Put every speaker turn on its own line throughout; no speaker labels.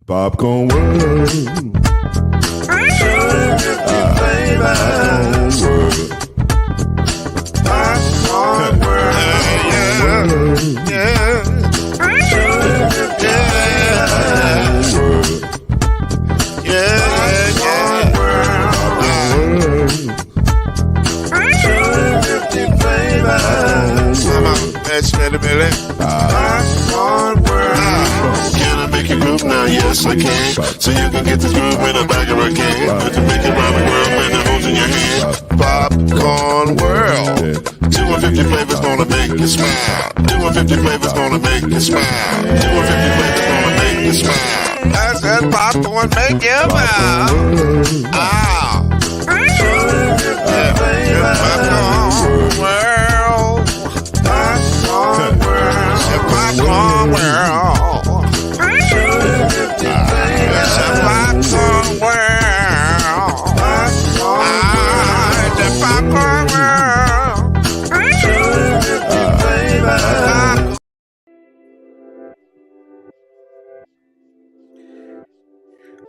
Popcorn World. Popcorn World.
Can I make you groove now? Yes, I can. So you can get this groove in the back of a can. But to make it round the world when the holes in your hand. Popcorn World. 250 flavors gonna make you smile. 250 flavors gonna make you smile. 250 flavors gonna make you smile. I said popcorn make you smile. Ah. Popcorn World. Popcorn World. Popcorn World. Popcorn World. The Popcorn World.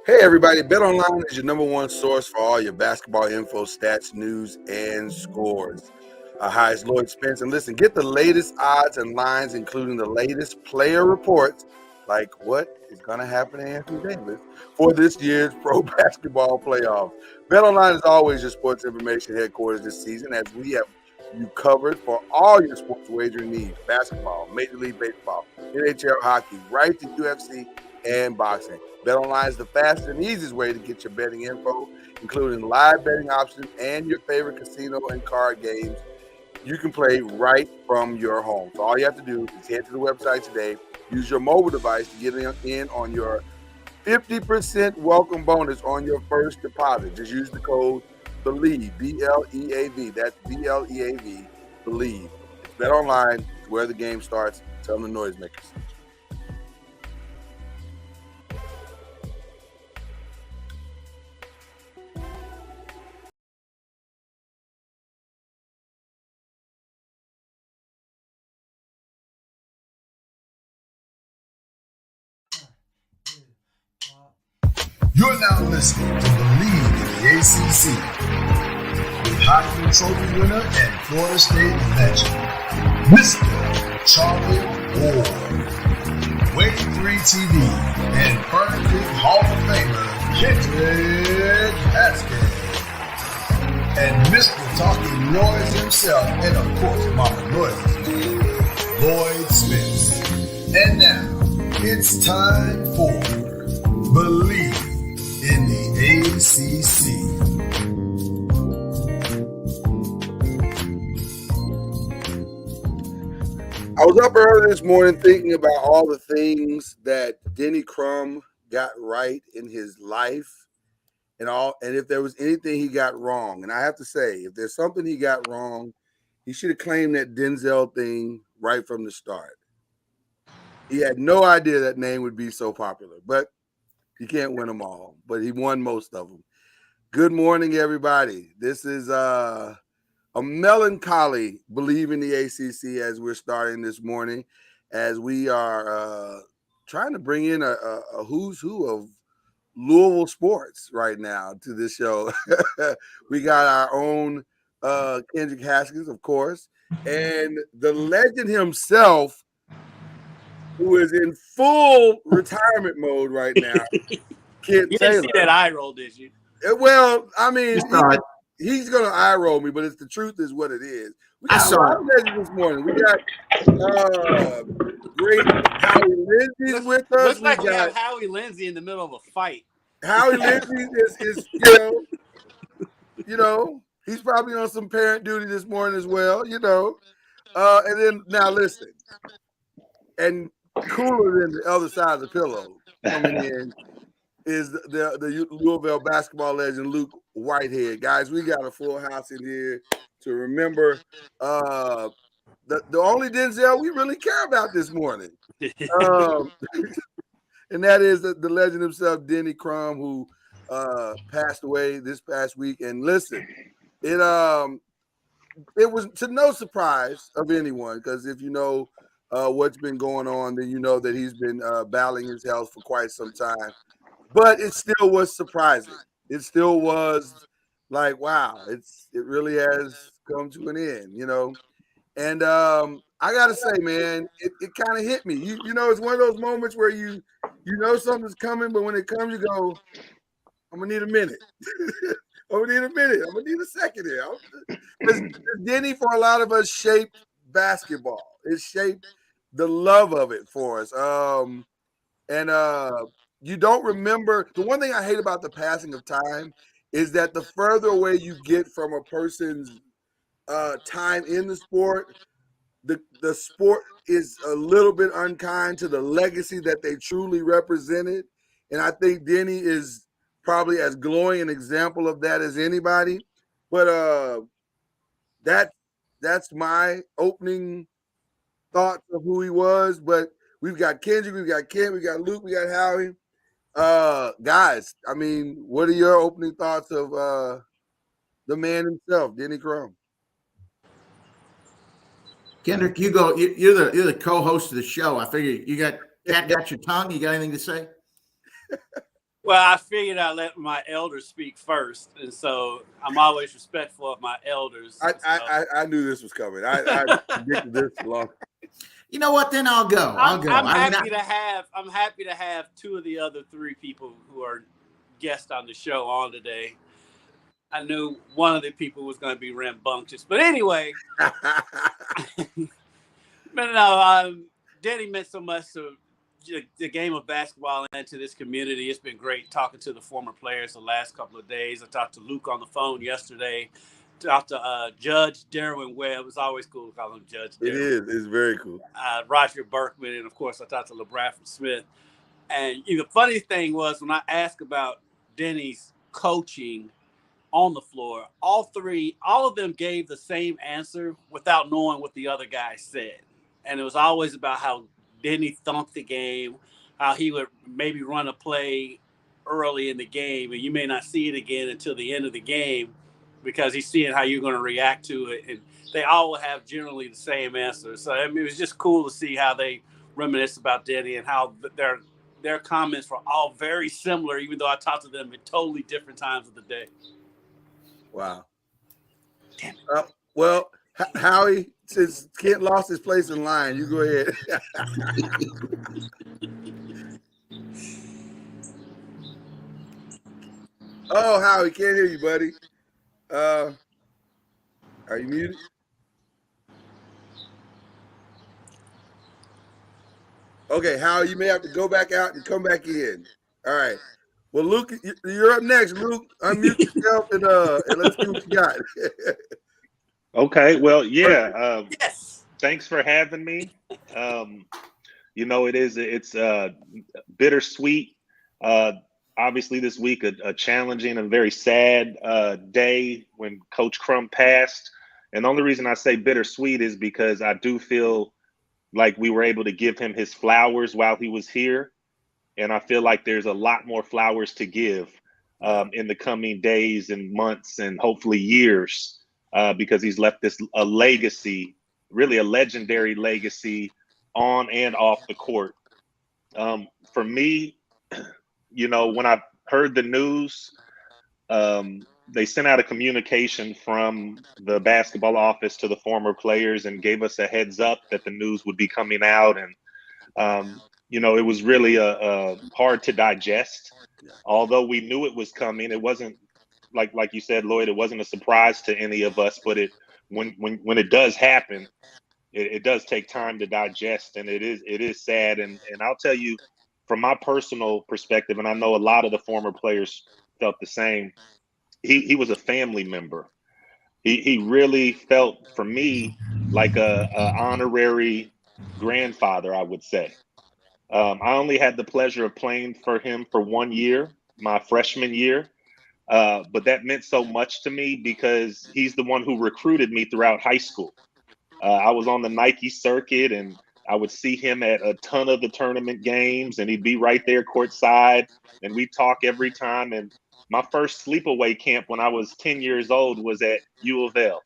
Hey everybody, BetOnline is your number one source for all your basketball info, stats, news, and scores. Hi, it's Lloyd Spence, and listen, get the latest odds and lines, including the latest player reports, like what is going to happen to Anthony Davis for this year's pro basketball playoffs. BetOnline is always your sports information headquarters this season, as we have you covered for all your sports wagering needs: basketball, Major League Baseball, NHL hockey, right to UFC, and boxing. BetOnline is the fastest and easiest way to get your betting info, including live betting options and your favorite casino and card games you can play right from your home. So all you have to do is head to the website today, use your mobile device to get in on your 50% welcome bonus on your first deposit. Just use the code BLEAV, B-L-E-A-V. That's B-L-E-A-V, BLEAV. It's BetOnline. It's where the game starts. Tell them the noisemakers.
You're now listening to BLEAV in the ACC with Heisman Trophy winner and Florida State legend, Mr. Charlie Ward, Wave 3 TV, and Fern Creek Hall of Famer Kendrick Haskins, and Mr. Talking Noise himself, and of course Mama Noise's man, Lloyd Spence. And now, it's time for BLEAV in the ACC.
I was up early this morning thinking about all the things that Denny Crum got right in his life and if there was anything he got wrong. And I have to say, if there's something he got wrong, he should have claimed that Denzel thing right from the start. He had no idea that name would be so popular, but you can't win them all, but he won most of them. Good morning, everybody. This is a melancholy BLEAV in the ACC as we're starting this morning, as we are trying to bring in a who's who of Louisville sports right now to this show. We got our own Kendrick Haskins, of course, and the legend himself, who is in full retirement mode right now.
You didn't see that eye roll, did you?
Well, I mean, he's going to eye roll me, but the truth is what it is. We got a lot of legends this morning. We got great Howie Lindsey's with us.
Looks like we have Howie Lindsey in the middle of a fight.
Howie Lindsey is you know, he's probably on some parent duty this morning as well, and then now listen, and cooler than the other side of the pillow coming in is the Louisville basketball legend Luke Whitehead. Guys, we got a full house in here to remember the only Denzel we really care about this morning. And that is the legend himself, Denny Crum, who passed away this past week. And listen, it was to no surprise of anyone, because if you know what's been going on, then you know that he's been battling his health for quite some time. But it still was surprising. It still was like, wow, it really has come to an end, you know. And I gotta say, man, it kind of hit me. You know, it's one of those moments where you know something's coming, but when it comes, you go, I'm gonna need a minute. I'm gonna need a minute. I'm gonna need a second here. Because Denny, for a lot of us, shaped basketball. It shaped the love of it for us. And you don't remember. The one thing I hate about the passing of time is that the further away you get from a person's time in the sport, the sport is a little bit unkind to the legacy that they truly represented. And I think Denny is probably as glowing an example of that as anybody. But that's my opening thoughts of who he was. But we've got Kendrick, we've got Kent, we got Luke, we got Howie. Guys, I mean, what are your opening thoughts of the man himself, Denny Crum?
Kendrick, you go. You're the co-host of the show. I figure you got your tongue. You got anything to say?
Well, I figured I'd let my elders speak first, and so I'm always respectful of my elders.
I knew this was coming. I predicted this long.
You know what? Then I'll go.
I'm happy to have two of the other three people who are guests on the show on today. I knew one of the people was going to be rambunctious, but anyway. But no, Denny meant so much to the game of basketball and to this community. It's been great talking to the former players the last couple of days. I talked to Luke on the phone yesterday. Talked to Judge Derwin Webb. It's always cool to call him Judge Derwin.
It is. It's very cool.
Roger Berkman, and of course, I talked to LeBradford Smith. And the funny thing was when I asked about Denny's coaching on the floor, all of them gave the same answer without knowing what the other guy said. And it was always about how Denny thumped the game, how he would maybe run a play early in the game, and you may not see it again until the end of the game because he's seeing how you're going to react to it. And they all have generally the same answer. So, I mean, it was just cool to see how they reminisce about Denny and how their comments were all very similar, even though I talked to them at totally different times of the day.
Wow.
Damn it.
Well, Howie, since Kent lost his place in line, you go ahead. Oh, Howie, can't hear you, buddy. Are you muted? Okay, Howie, you may have to go back out and come back in. All right. Well, Luke, you're up next. Luke, unmute yourself and let's see what you got.
Okay. Well, yeah.
Yes.
Thanks for having me. It's bittersweet. Obviously, this week a challenging and very sad day when Coach Crum passed. And the only reason I say bittersweet is because I do feel like we were able to give him his flowers while he was here. And I feel like there's a lot more flowers to give in the coming days and months and hopefully years because he's left a legacy, really a legendary legacy on and off the court. For me, when I heard the news, they sent out a communication from the basketball office to the former players and gave us a heads up that the news would be coming out. And, it was really hard to digest. Although we knew it was coming, it wasn't like you said, Lloyd, it wasn't a surprise to any of us, but when it does happen, it does take time to digest, and it is sad. And I'll tell you from my personal perspective, and I know a lot of the former players felt the same. He was a family member. He really felt for me like a honorary grandfather, I would say. I only had the pleasure of playing for him for 1 year, my freshman year. But that meant so much to me because he's the one who recruited me throughout high school. I was on the Nike circuit and I would see him at a ton of the tournament games and he'd be right there courtside and we'd talk every time. And my first sleepaway camp when I was 10 years old was at U of L.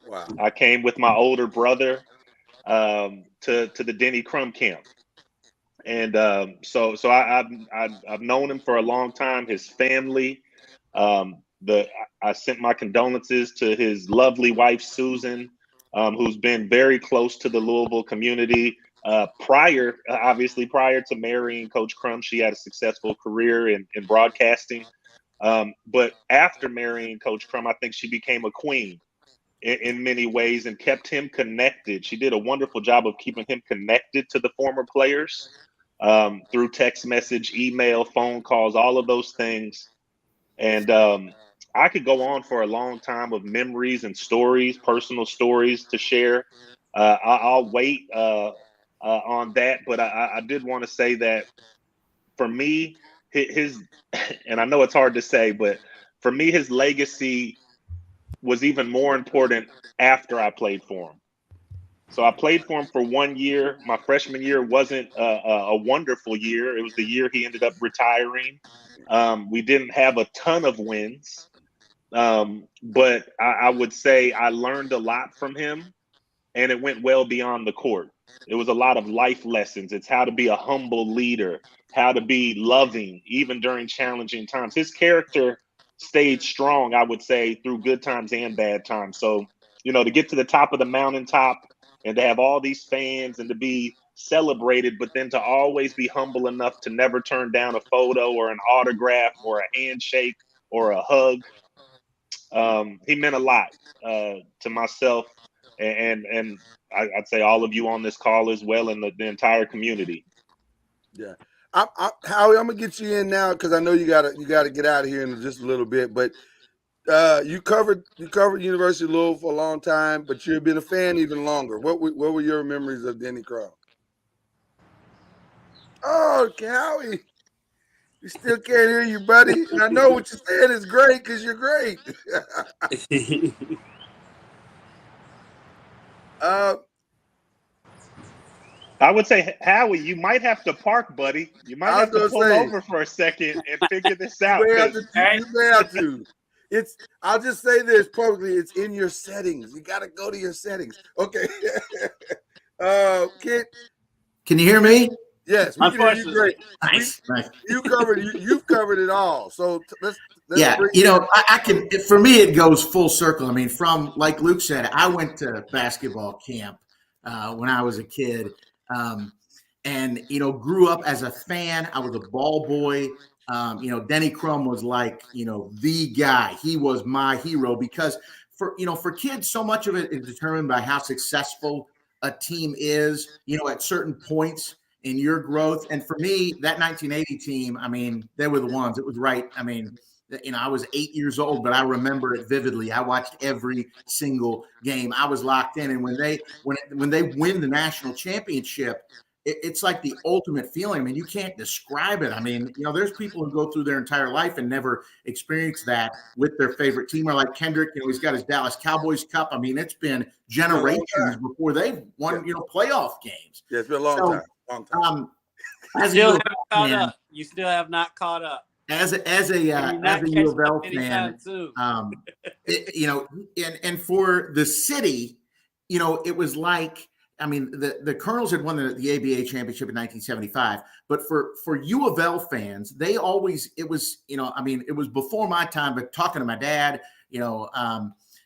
Wow.
I came with my older brother. to the Denny Crum camp. And so I've known him for a long time. His family, I sent my condolences to his lovely wife Susan, who's been very close to the Louisville community. Prior to marrying Coach Crum, she had a successful career in broadcasting. But after marrying Coach Crum, I think she became a queen in many ways and kept him connected. She did a wonderful job of keeping him connected to the former players through text message, email, phone calls, all of those things. And I could go on for a long time of memories and stories, personal stories to share. I'll wait on that, but I did want to say that for me, his and I know it's hard to say, but for me, his legacy was even more important after I played for him. So I played for him for 1 year. My freshman year wasn't a wonderful year. It was the year he ended up retiring. We didn't have a ton of wins, but I would say I learned a lot from him, and it went well beyond the court. It was a lot of life lessons. It's how to be a humble leader, how to be loving, even during challenging times. His character stayed strong, I would say, through good times and bad times. So, to get to the top of the mountaintop and to have all these fans and to be celebrated, but then to always be humble enough to never turn down a photo or an autograph or a handshake or a hug. He meant a lot to myself and I'd say all of you on this call as well, and the entire community.
Yeah. Howie, I'm gonna get you in now because I know you gotta get out of here in just a little bit. But you covered University of Louisville for a long time, but you've been a fan even longer. What were your memories of Denny Crum? Oh, Howie, you still can't hear you, buddy. And I know what you're saying is great because you're great.
I would say, Howie, you might have to park, buddy. You might have to pull over for a second and figure this out.
You may have to. I'll just say this publicly. It's in your settings. You got to go to your settings. Okay. Kid.
Can you hear me?
Yes, we can hear you great.
Nice.
You've covered it all. So let's
yeah, I can. For me, it goes full circle. I mean, from like Luke said, I went to basketball camp when I was a kid, and grew up as a fan. I was a ball boy. Denny Crum was like the guy. He was my hero because for kids, so much of it is determined by how successful a team is. At certain points in your growth. And for me, that 1980 team, I mean, they were the ones. It was right. I mean, I was 8 years old, but I remember it vividly. I watched every single game. I was locked in. And when they win the national championship, it's like the ultimate feeling. I mean, you can't describe it. I mean, there's people who go through their entire life and never experience that with their favorite team. Or like Kendrick, he's got his Dallas Cowboys Cup. I mean, it's been generations before they've won, playoff games.
Yeah, it's been a long time.
You still have not caught up.
As a U of L fan, and for the city, it was like, I mean, the Colonels had won the ABA championship in 1975, but for U of L fans, they always, it was before my time, but talking to my dad, you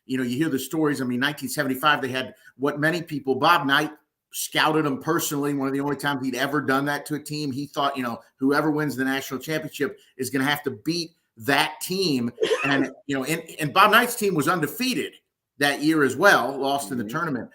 hear the stories. I mean, 1975, they had what many people, Bob Knight scouted him personally. One of the only times he'd ever done that to a team. He thought, whoever wins the national championship is going to have to beat that team. And, and Bob Knight's team was undefeated that year as well, lost in the tournament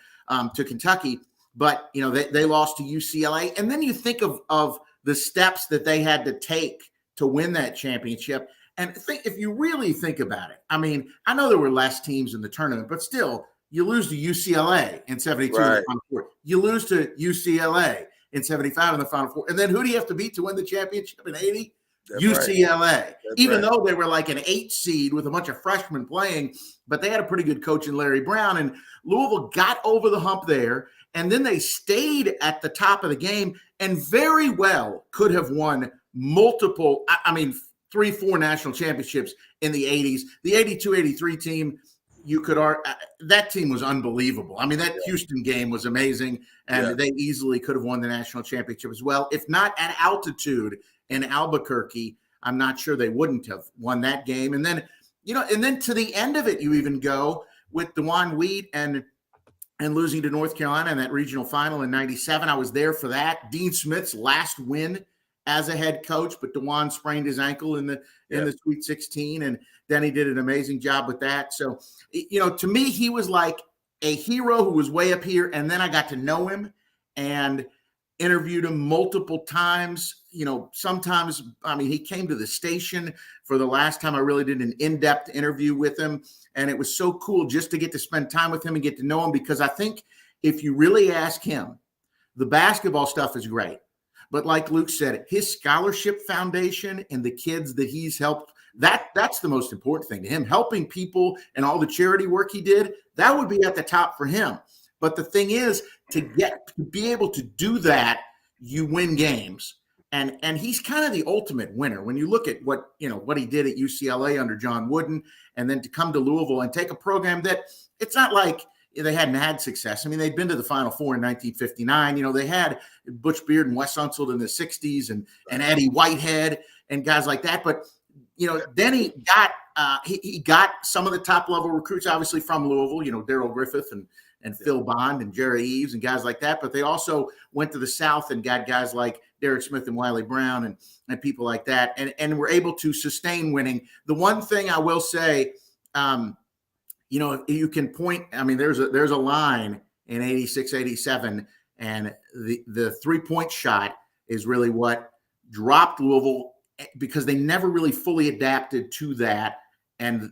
to Kentucky. But, they lost to UCLA. And then you think of the steps that they had to take to win that championship. And if you really think about it, I mean, I know there were less teams in the tournament, but still, you lose to UCLA in 72 in the Final Four. You lose to UCLA in 75 in the Final Four. And then who do you have to beat to win the championship in 80? That's UCLA. Even though they were like an 8 seed with a bunch of freshmen playing, but they had a pretty good coach in Larry Brown. And Louisville got over the hump there. And then they stayed at the top of the game and very well could have won multiple, 3-4 national championships in the 80s. The 82-83 team, you could that team was unbelievable. I mean, that Houston game was amazing, and they easily could have won the national championship as well. If not at altitude in Albuquerque, I'm not sure they wouldn't have won that game. And then, and then to the end of it, you even go with DeJuan Wheat and losing to North Carolina in that regional final in '97. I was there for that. Dean Smith's last win as a head coach, but DeJuan sprained his ankle in the Sweet 16, and Denny did an amazing job with that. So, to me, he was like a hero who was way up here, and then I got to know him and interviewed him multiple times. Sometimes, he came to the station for the last time I really did an in-depth interview with him, and it was so cool just to get to spend time with him and get to know him, because I think if you really ask him, the basketball stuff is great. But like Luke said, his scholarship foundation and the kids that he's helped, that's the most important thing to him. Helping people and all the charity work he did, that would be at the top for him. But the thing is, to be able to do that, you win games. And he's kind of the ultimate winner. When you look at what he did at UCLA under John Wooden, and then to come to Louisville and take a program that it's not like they hadn't had success. They'd been to the Final Four in 1959. They had Butch Beard and Wes Unseld in the 60s and Eddie Whitehead and guys like that. But, Denny got he got some of the top level recruits, obviously from Louisville, Darrell Griffith and Phil Bond and Jerry Eves and guys like that. But they also went to the South and got guys like Derek Smith and Wiley Brown and people like that. And were able to sustain winning. The one thing I will say, you can point, there's a line in 86, 87, and the 3-point shot is really what dropped Louisville, because they never really fully adapted to that. And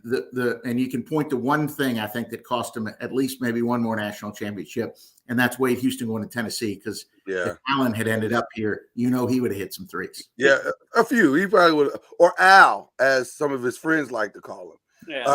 and you can point to one thing I think that cost them at least maybe one more national championship, and that's Wade Houston going to Tennessee, because if Allen had ended up here, he would have hit some threes.
Yeah, a few. He probably would, or Al, as some of his friends like to call him.
Yeah.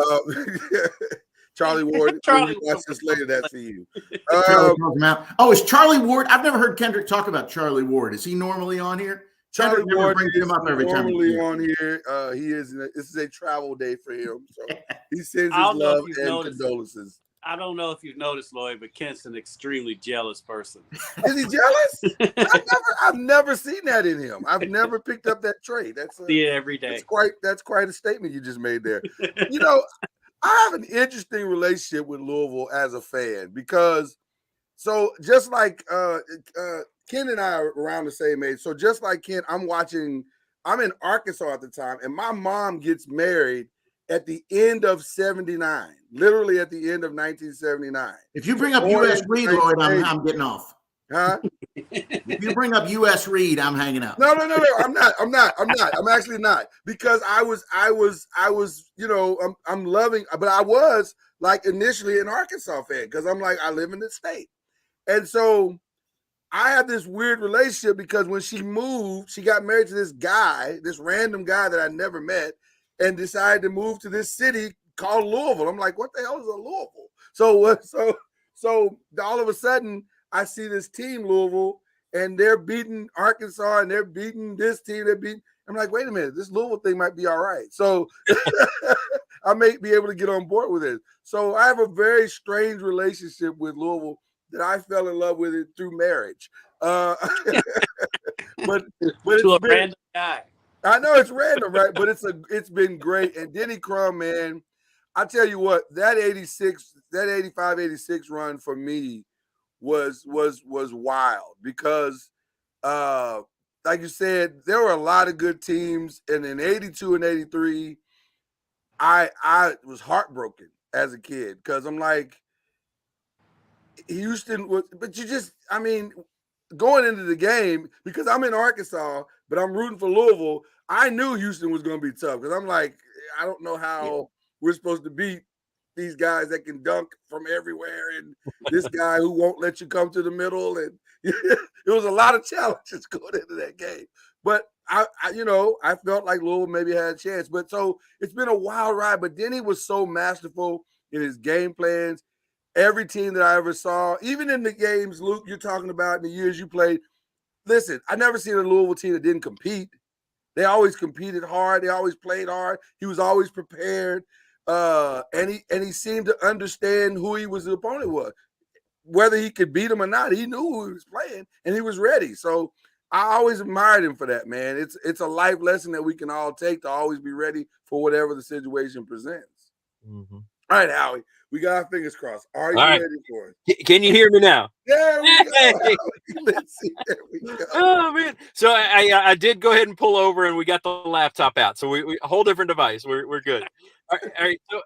Charlie Ward.
Charlie
watch this later. That's for you.
Is Charlie Ward? I've never heard Kendrick talk about Charlie Ward. Is he normally on here?
Charlie Ward
brings him up every time.
Normally on here. He is. This is a travel day for him, so he sends his love and condolences.
I don't know if you've noticed, Lloyd, but Kent's an extremely jealous person.
Is he jealous? I've never seen that in him. I've never picked up that trait.
See it every day.
That's quite a statement you just made there. I have an interesting relationship with Louisville as a fan, because just like Ken and I are around the same age. So just like Ken, I'm in Arkansas at the time, and my mom gets married at the end of 79, literally at the end of 1979.
If you bring up U.S. Reed, Lloyd, I'm getting off.
Huh?
If you bring up U.S. Reed, I'm hanging up.
No. I'm not. I'm actually not, because I was, I'm loving, but I was like initially an Arkansas fan, because I'm like, I live in the state. And so I had this weird relationship, because when she moved, she got married to this guy, this random guy that I never met, and decided to move to this city called Louisville. I'm like, what the hell is a Louisville? So all of a sudden, I see this team, Louisville, and they're beating Arkansas, and they're beating this team. I'm like, wait a minute, this Louisville thing might be all right. So I may be able to get on board with it. So I have a very strange relationship with Louisville that I fell in love with it through marriage. But
to a random guy.
I know it's random, right? But it's been great. And Denny Crum, man, I tell you what, that 85, 86 run for me was wild, because like you said, there were a lot of good teams, and in 82 and 83, I was heartbroken as a kid, because I'm like, Houston was, but going into the game, because I'm in Arkansas, but I'm rooting for Louisville, I knew Houston was going to be tough, because I'm like, I don't know how we're supposed to beat these guys that can dunk from everywhere, and this guy who won't let you come to the middle, and it was a lot of challenges going into that game. But I felt like Louisville maybe had a chance. But so it's been a wild ride. But Denny was so masterful in his game plans. Every team that I ever saw, even in the games, Luke, you're talking about in the years you played. Listen, I never seen a Louisville team that didn't compete. They always competed hard. They always played hard. He was always prepared. and he seemed to understand who his opponent was. Whether he could beat him or not, he knew who he was playing, and he was ready. So I always admired him for that, man. It's a life lesson that we can all take to always be ready for whatever the situation presents.
Mm-hmm.
All right, Howie, we got our fingers crossed. Are you ready for it?
Can you hear me now?
There we go. Let's see. There we go.
Oh man! So I did go ahead and pull over, and we got the laptop out. So we a whole different device. We're good. All right. So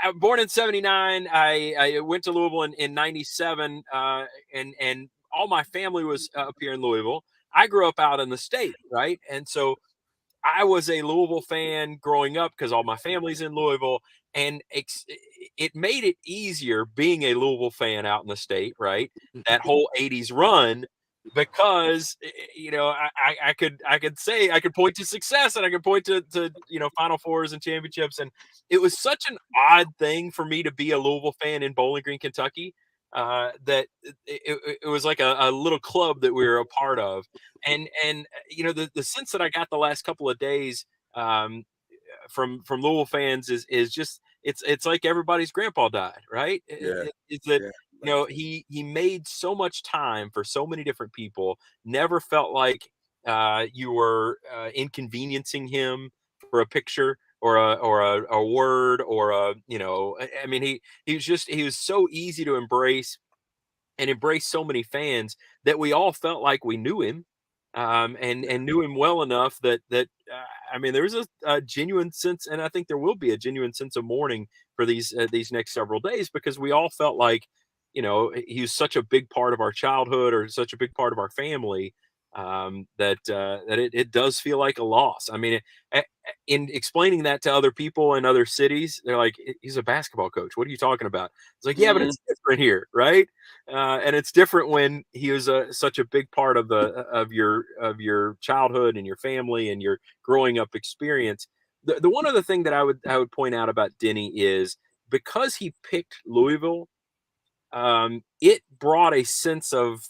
I'm born in '79. I went to Louisville in '97, and all my family was up here in Louisville. I grew up out in the state, right? And so I was a Louisville fan growing up because all my family's in Louisville, and it made it easier being a Louisville fan out in the state, right? That whole '80s run, because I could say I could point to success, and I could point to Final Fours and championships, and it was such an odd thing for me to be a Louisville fan in Bowling Green, Kentucky. That it was like a little club that we were a part of, and the sense that I got the last couple of days from Louisville fans is just it's like everybody's grandpa died, right?
Yeah.
It's that he made so much time for so many different people, never felt like you were inconveniencing him for a picture or a word or I mean he was so easy to embrace and embrace so many fans that we all felt like we knew him, and knew him well enough that I mean there was a genuine sense, and I think there will be a genuine sense of mourning for these next several days, because we all felt like he was such a big part of our childhood or such a big part of our family, that it does feel like a loss. I mean, in explaining that to other people in other cities, they're like, he's a basketball coach. What are you talking about? It's like, yeah, but it's different here, right? And it's different when he was such a big part of your childhood and your family and your growing up experience. The one other thing that I would point out about Denny is, because he picked Louisville, it brought a sense of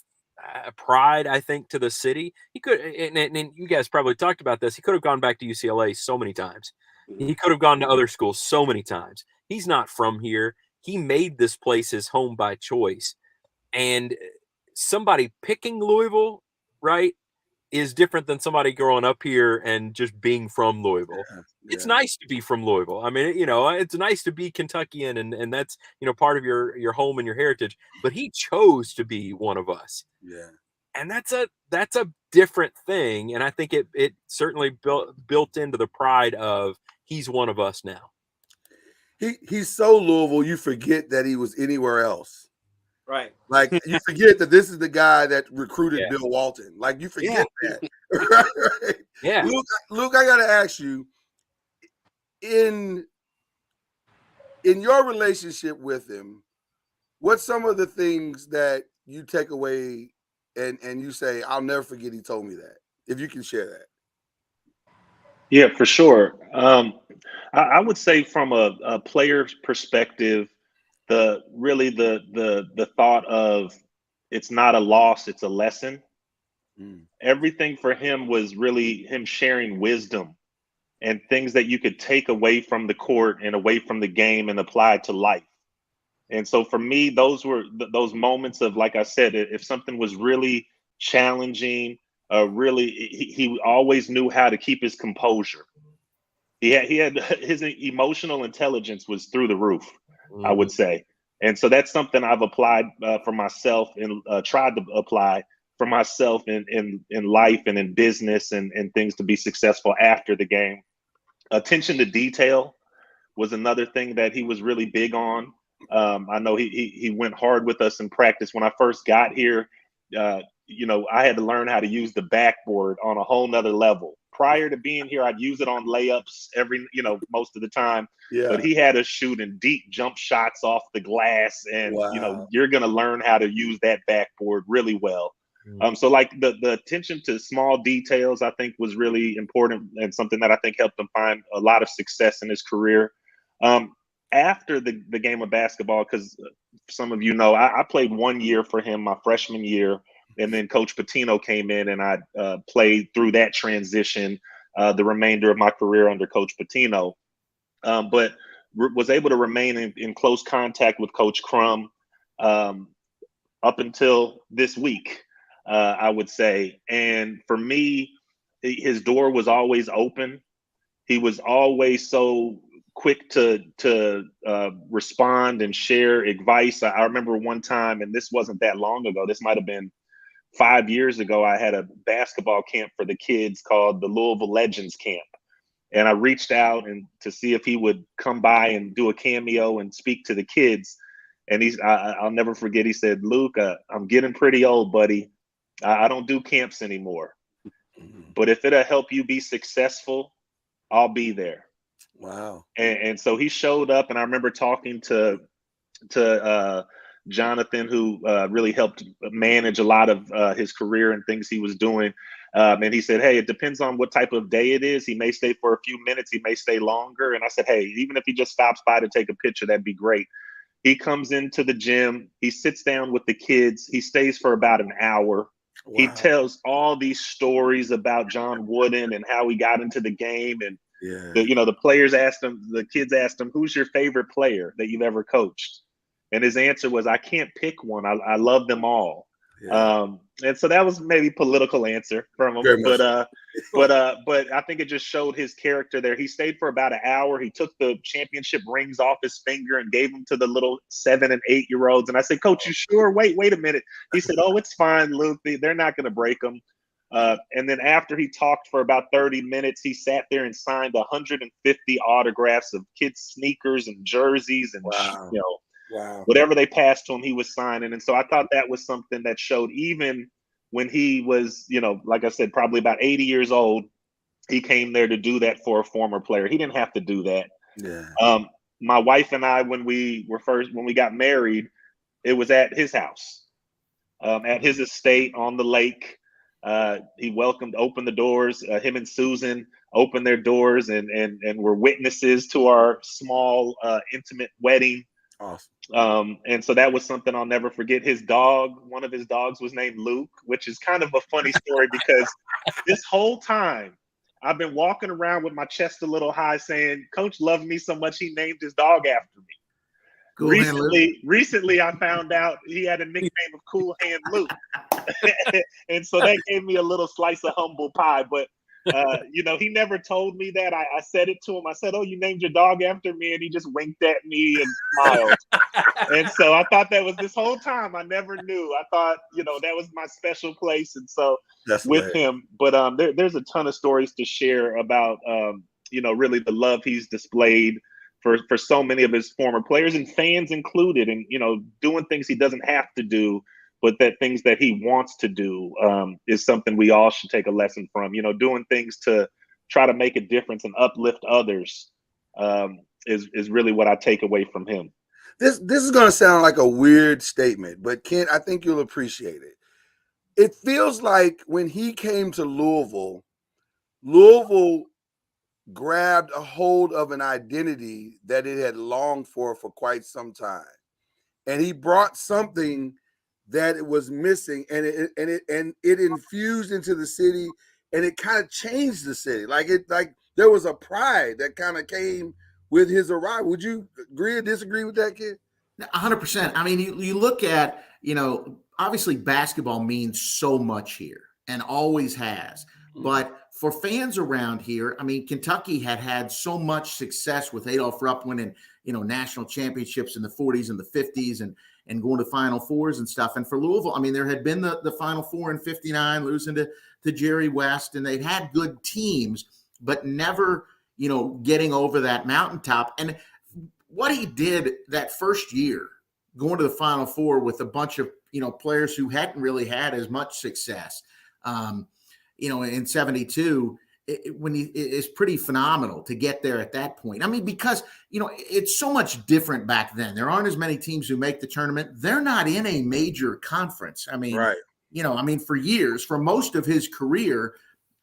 pride, I think, to the city. He could, and you guys probably talked about this, he could have gone back to UCLA so many times. He could have gone to other schools so many times. He's not from here. He made this place his home by choice. And somebody picking Louisville, right, is different than somebody growing up here and just being from Louisville.
Yeah.
It's nice to be from Louisville. I mean, it's nice to be Kentuckian, and that's, part of your home and your heritage, but he chose to be one of us.
Yeah.
And that's a different thing. And I think it certainly built into the pride of, he's one of us now.
He's so Louisville, you forget that he was anywhere else.
Right.
Like, you forget that this is the guy that recruited Bill Walton. Like, you forget that. Right?
Yeah.
Luke, I gotta ask you, in your relationship with him, what's some of the things that you take away and you say, I'll never forget he told me that, if you can share that?
Yeah, for sure. I would say from a player's perspective, the thought of, it's not a loss, it's a lesson. Everything for him was really him sharing wisdom and things that you could take away from the court and away from the game and apply to life. And so for me, those were those moments of, like I said, if something was really challenging, he always knew how to keep his composure. He had his emotional intelligence was through the roof, I would say. And so that's something I've applied for myself and tried to apply for myself in life and in business and things to be successful after the game. Attention to detail was another thing that he was really big on. I know he went hard with us in practice. When I first got here, I had to learn how to use the backboard on a whole nother level. Prior to being here, I'd use it on layups most of the time.
Yeah.
But he had us shooting deep jump shots off the glass, and you're gonna learn how to use that backboard really well. So like the attention to small details, I think, was really important and something that I think helped him find a lot of success in his career. After the game of basketball, because some of you know, I played 1 year for him, my freshman year, and then Coach Pitino came in, and I played through that transition the remainder of my career under Coach Pitino. But was able to remain in close contact with Coach Crum up until this week, I would say. And for me, his door was always open. He was always so quick to respond and share advice. I remember one time, and this wasn't that long ago, this might have been 5 years ago, I had a basketball camp for the kids called the Louisville Legends Camp. And I reached out and to see if he would come by and do a cameo and speak to the kids. And I'll never forget, he said, Luke, I'm getting pretty old, buddy. I don't do camps anymore. But if it'll help you be successful, I'll be there.
Wow.
And so he showed up, and I remember talking to Jonathan, who really helped manage a lot of his career and things he was doing. And he said, hey, it depends on what type of day it is. He may stay for a few minutes. He may stay longer. And I said, hey, even if he just stops by to take a picture, that'd be great. He comes into the gym. He sits down with the kids. He stays for about an hour. Wow. He tells all these stories about John Wooden and how he got into the game. And, the players asked him, the kids asked him, who's your favorite player that you've ever coached? And his answer was, I can't pick one. I love them all. Yeah. And so that was maybe political answer from him, but I think it just showed his character there. He stayed for about an hour. He took the championship rings off his finger and gave them to the little 7 and 8 year olds. And I said, Coach, you sure? Wait a minute. He said, oh, it's fine, Luke. They're not going to break them. And then after he talked for about 30 minutes, he sat there and signed 150 autographs of kids' sneakers and jerseys and whatever they passed to him, he was signing. And so I thought that was something that showed, even when he was, like I said, probably about 80 years old, he came there to do that for a former player. He didn't have to do that. Yeah. My wife and I, when we got married, it was at his house, at his estate on the lake. He opened the doors. Him and Susan opened their doors and were witnesses to our small, intimate wedding. Awesome. And so that was something I'll never forget. One of his dogs was named Luke, which is kind of a funny story because this whole time I've been walking around with my chest a little high saying, Coach loved me so much he named his dog after me. Cool recently, I found out he had a nickname of Cool Hand Luke. And so that gave me a little slice of humble pie. But, he never told me that. I said it to him. I said, oh, you named your dog after me? And he just winked at me and smiled. And so I thought that was this whole time. I never knew. I thought, that was my special place. And so him. But there's a ton of stories to share about, really the love he's displayed for so many of his former players and fans included, and doing things he doesn't have to do, but that things that he wants to do is something we all should take a lesson from. Doing things to try to make a difference and uplift others is really what I take away from him.
This is going to sound like a weird statement, but Kent, I think you'll appreciate it. It feels like when he came to Louisville grabbed a hold of an identity that it had longed for quite some time, and he brought something that it was missing, and it infused into the city, and it kind of changed the city. Like there was a pride that kind of came with his arrival. Would you agree or disagree with that, kid?
100%. I mean, you look at, obviously basketball means so much here and always has. But for fans around here, I mean, Kentucky had so much success with Adolph Rupp winning, national championships in the 40s and the 50s and going to Final Fours and stuff. And for Louisville, I mean, there had been the Final Four in 59, losing to Jerry West, and they'd had good teams, but never, getting over that mountaintop. And what he did that first year, going to the Final Four with a bunch of, players who hadn't really had as much success, in 72, it's pretty phenomenal to get there at that point. I mean, because, it's so much different back then. There aren't as many teams who make the tournament. They're not in a major conference. I mean, right. For years, for most of his career,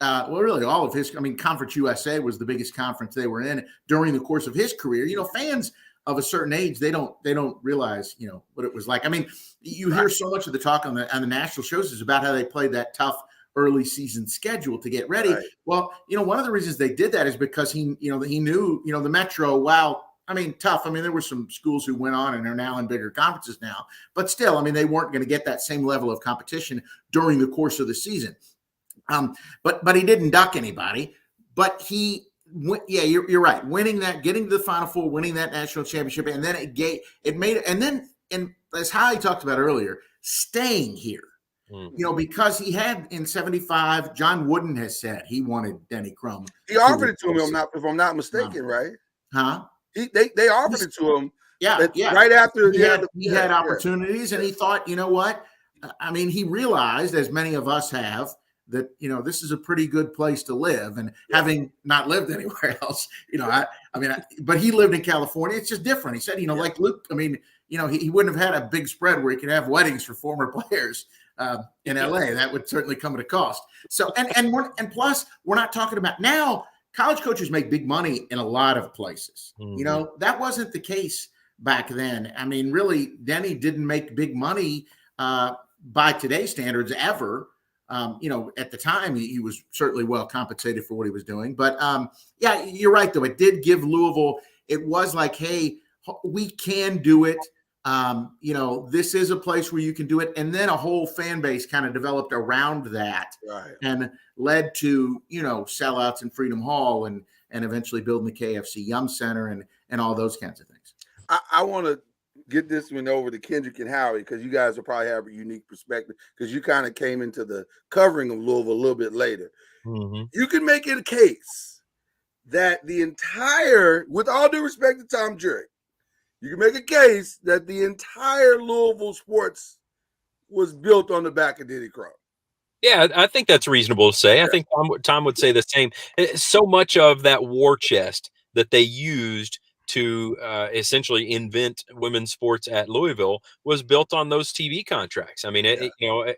really all of his, Conference USA was the biggest conference they were in during the course of his career. Fans of a certain age, they don't realize, what it was like. I mean, you hear so much of the talk on the national shows is about how they played that tough early season schedule to get ready. Right. Well, one of the reasons they did that is because he knew, the Metro, while I mean, tough. I mean, there were some schools who went on and are now in bigger conferences now, but still, I mean, they weren't going to get that same level of competition during the course of the season. But he didn't duck anybody. But he went. Yeah, you're right. Winning that, getting to the Final Four, winning that national championship, and then and as Holly talked about earlier, staying here. Because he had in 75, John Wooden has said he wanted Denny Crum.
He offered it to him, if I'm not mistaken, right?
Huh?
They offered it to him.
Yeah.
Right after
he had opportunities, and he thought, you know what? I mean, he realized, as many of us have, that this is a pretty good place to live, and having not lived anywhere else, but he lived in California. It's just different. He said, like Luke. I mean, he wouldn't have had a big spread where he could have weddings for former players. In LA, that would certainly come at a cost. So, and plus, we're not talking about now. College coaches make big money in a lot of places. That wasn't the case back then. I mean, really, Denny didn't make big money by today's standards ever. At the time, he was certainly well compensated for what he was doing. But yeah, you're right, though. It did give Louisville. It was like, hey, we can do it. This is a place where you can do it. And then a whole fan base kind of developed around that, right, and led to, sellouts in Freedom Hall and eventually building the KFC Yum Center and all those kinds of things.
I want to get this one over to Kendrick and Howie, because you guys will probably have a unique perspective, because you kind of came into the covering of Louisville a little bit later. You can make it a case that the entire, with all due respect to Tom Jurek, you can make a case that the entire Louisville sports was built on the back of Denny Crum.
Yeah, I think that's reasonable to say. Yeah. I think Tom would say the same. So much of that war chest that they used to essentially invent women's sports at Louisville was built on those TV contracts. I mean,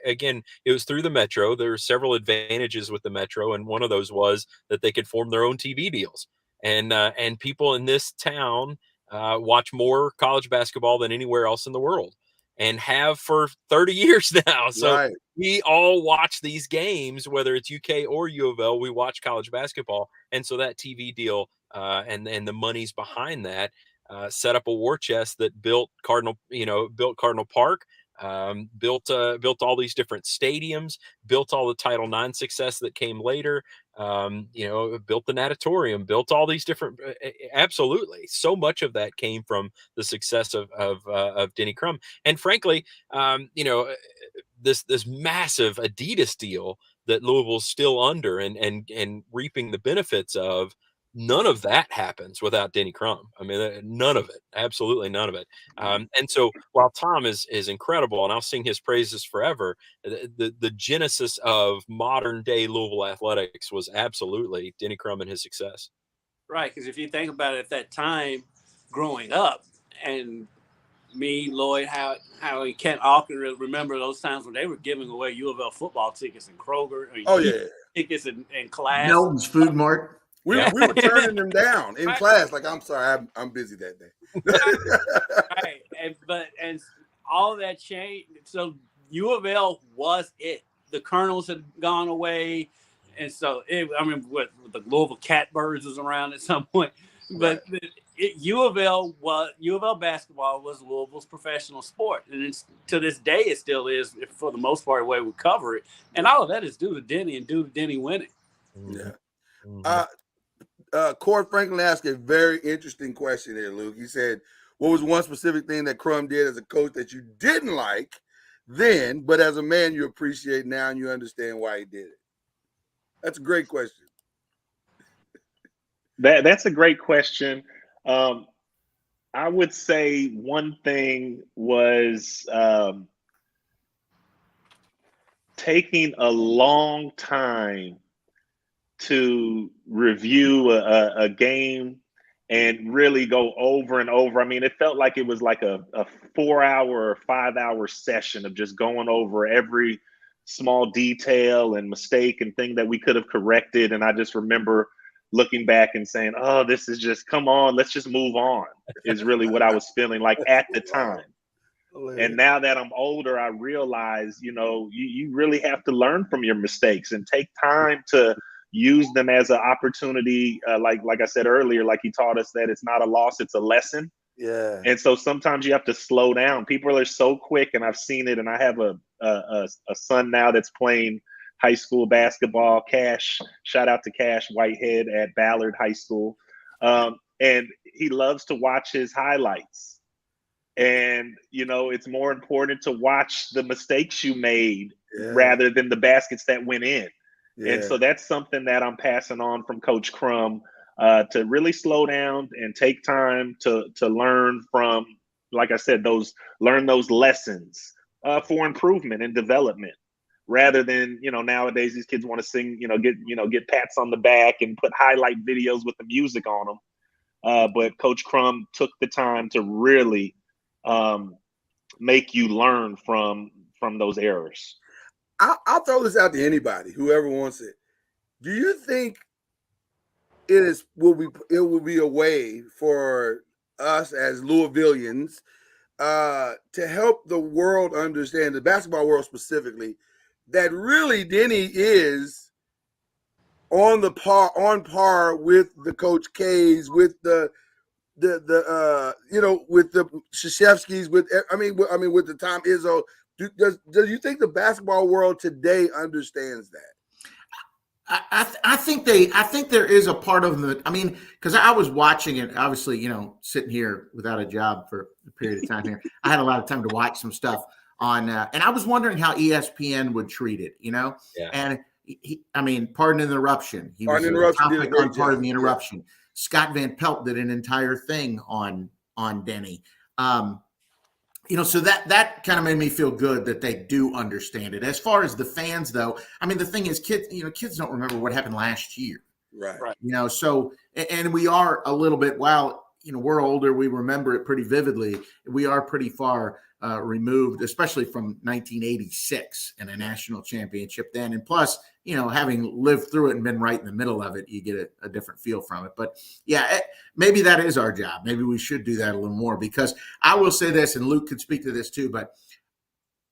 again, it was through the Metro. There were several advantages with the Metro, and one of those was that they could form their own TV deals. And people in this town watch more college basketball than anywhere else in the world, and have for 30 years now. So we all watch these games, whether it's UK or U of L, we watch college basketball. And so that TV deal and the monies behind that set up a war chest that built Cardinal Park, built all these different stadiums, built all the Title IX success that came later, built the natatorium, built all these different, absolutely. So much of that came from the success of Denny Crum. And frankly, this massive Adidas deal that Louisville's still under and reaping the benefits of, none of that happens without Denny Crum. I mean, none of it, absolutely none of it. And so while Tom is incredible, and I'll sing his praises forever, the genesis of modern day Louisville athletics was absolutely Denny Crum and his success.
Right, because if you think about it, at that time, growing up, and me, Lloyd, Howie, Kent, all can remember those times when they were giving away U of L football tickets in Kroger. Tickets in class.
Melton's Food Mart.
We were turning them down in class. Like, I'm sorry, I'm busy that day.
Right, and all that changed. So U of L was it. The Colonels had gone away, and so with the Louisville Catbirds was around at some point. But U of L basketball was Louisville's professional sport, and to this day it still is, for the most part, the way we cover it. And all of that is due to Denny and due to Denny winning.
Yeah. Cord Franklin asked a very interesting question here, Luke. He said, what was one specific thing that Crum did as a coach that you didn't like then, but as a man you appreciate now and you understand why he did it? That's a great question.
That's a great question. I would say one thing was taking a long time to review a game and really go over and over. I mean, it felt like it was like a 4-hour or 5-hour session of just going over every small detail and mistake and thing that we could have corrected. And I just remember looking back and saying, oh, this is just, come on, let's just move on, is really what I was feeling like at the time. And now that I'm older, I realize, you really have to learn from your mistakes and take time to use them as an opportunity. Like I said earlier, like he taught us that it's not a loss, it's a lesson.
Yeah.
And so sometimes you have to slow down. People are so quick, and I've seen it. And I have a son now that's playing high school basketball. Cash, shout out to Cash Whitehead at Ballard High School, and he loves to watch his highlights. And it's more important to watch the mistakes you made rather than the baskets that went in. Yeah. And so that's something that I'm passing on from Coach Crum, to really slow down and take time to learn from, like I said, learn those lessons for improvement and development, rather than, nowadays these kids want to sing, get pats on the back and put highlight videos with the music on them. But Coach Crum took the time to really make you learn from those errors.
I'll throw this out to anybody, whoever wants it. Do you think it will be a way for us as Louisvillians to help the world understand, the basketball world specifically, that really Denny is on par with the Coach K's, with the with the Krzyzewskis, with the Tom Izzo? Do you think the basketball world today understands that?
I think there is a part of the, because I was watching it, obviously, sitting here without a job for a period of time here. I had a lot of time to watch some stuff on, and I was wondering how ESPN would treat it, Yeah. And pardon the interruption. He was a topic on part of the interruption. Yeah. Scott Van Pelt did an entire thing on Denny. So that kind of made me feel good that they do understand it. As far as the fans, though, the thing is, kids don't remember what happened last year.
Right.
So, and we are a little bit, while, we're older, we remember it pretty vividly. We are pretty far removed, especially from 1986 and a national championship then. And plus, having lived through it and been right in the middle of it, you get a different feel from it. But yeah, maybe that is our job. Maybe we should do that a little more, because I will say this, and Luke could speak to this too, but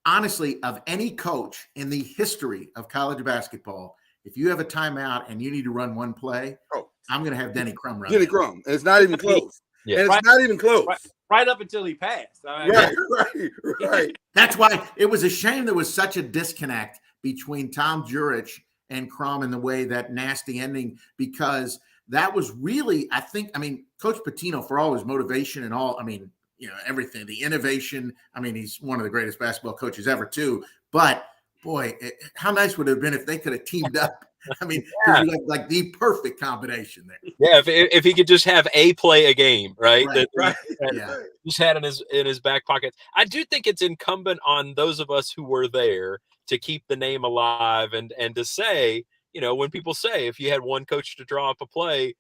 honestly, of any coach in the history of college basketball, if you have a timeout and you need to run one play, I'm going to have Denny Crum run.
Denny Crum. And it's not even close.
Yeah.
And it's not even close.
Right up until he passed.
Right.
That's why it was a shame there was such a disconnect between Tom Jurich and Crum in the way, that nasty ending, because that was really, Coach Pitino, for all his motivation and all, everything, the innovation. He's one of the greatest basketball coaches ever too. But boy, how nice would it have been if they could have teamed up? Like the perfect combination there.
Yeah, if he could just have a play a game, right?
Right.
Just had in his back pocket. I do think it's incumbent on those of us who were there to keep the name alive and to say, when people say, if you had one coach to draw up a play,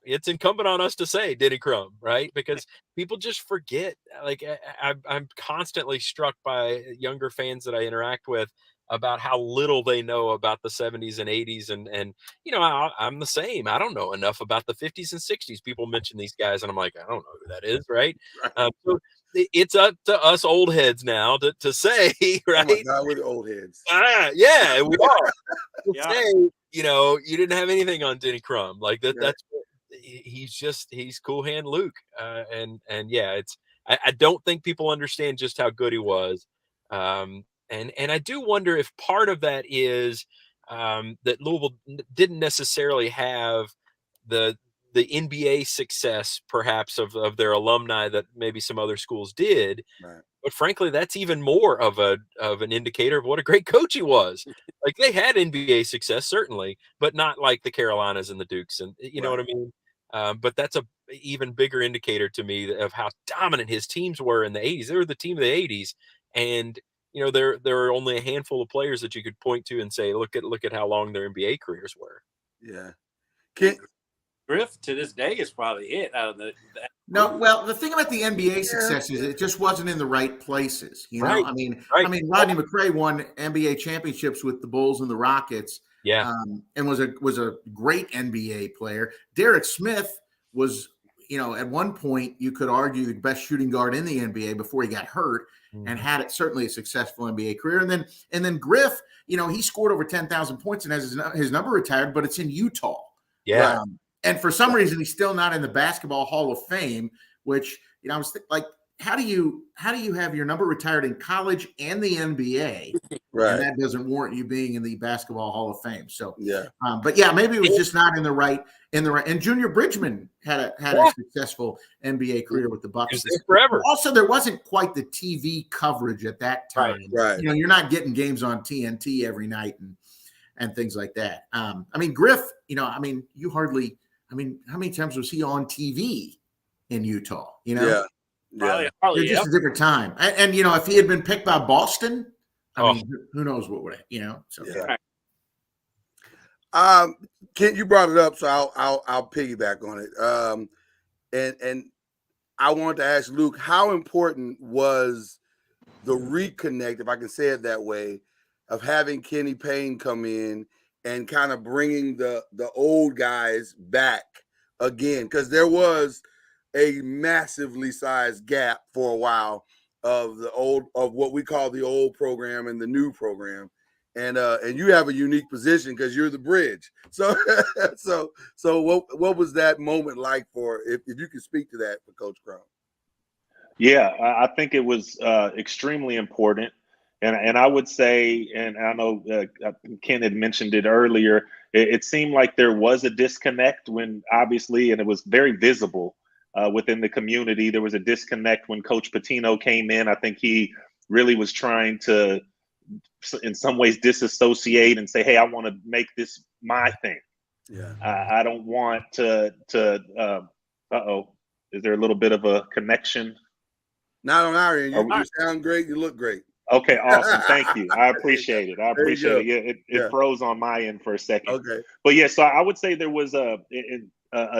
it's incumbent on us to say Denny Crum, right? Because people just forget. Like I'm constantly struck by younger fans that I interact with about how little they know about the 70s and 80s. And I'm the same. I don't know enough about the 50s and 60s. People mention these guys, and I'm like, I don't know who that is, right? So it's up to us old heads now to say, right?
Oh my God, we're the old heads.
Yeah, we are. Say, you didn't have anything on Denny Crum. Like that. Yeah. He's Cool Hand Luke. And yeah, I don't think people understand just how good he was. And I do wonder if part of that is that Louisville didn't necessarily have the NBA success, perhaps, of their alumni that maybe some other schools did.
Right.
But frankly, that's even more of an indicator of what a great coach he was. Like, they had NBA success, certainly, but not like the Carolinas and the Dukes, and know what I mean. But that's a even bigger indicator to me of how dominant his teams were in the 80s. They were the team of the 80s, and there are only a handful of players that you could point to and say, look at how long their NBA careers were.
Yeah.
Griff to this day is probably it out of that.
No, well, the thing about the NBA success is it just wasn't in the right places.
Right.
Rodney McRae won NBA championships with the Bulls and the Rockets.
Yeah.
And was a great NBA player. Derek Smith was at one point you could argue the best shooting guard in the NBA before he got hurt, and had it certainly a successful NBA career. And then Griff, he scored over 10,000 points and has his number retired, but it's in Utah.
Yeah.
And for some reason, he's still not in the Basketball Hall of Fame, which, I was like, how do you have your number retired in college and the NBA,
Right.
and that doesn't warrant you being in the Basketball Hall of Fame? So,
but
maybe it was just not in the right. And Junior Bridgman had a successful NBA career with the Bucks
forever.
Also, there wasn't quite the TV coverage at that time.
Right.
You're not getting games on TNT every night and things like that. Griff, how many times was he on TV in Utah?
Probably,
just a different time. And if he had been picked by Boston, who knows what would So
Kent, you brought it up, so I'll piggyback on it. And I wanted to ask Luke, how important was the reconnect, if I can say it that way, of having Kenny Payne come in and kind of bringing the old guys back again? Because there was a massively sized gap for a while of what we call the old program and the new program. And you have a unique position because you're the bridge. So what was that moment like for, if you could speak to that for Coach Crum?
Yeah, I think it was extremely important. And I would say, and I know Ken had mentioned it earlier, it seemed like there was a disconnect when, obviously, and it was very visible within the community. There was a disconnect when Coach Pitino came in. I think he really was trying to, in some ways, disassociate and say, hey, I want to make this my thing.
Yeah.
I don't want to is there a little bit of a connection?
Not on our end. You sound great. You look great.
Okay, awesome. Thank you. I appreciate it. Yeah, it froze on my end for a second.
Okay.
But yeah, so I would say there was a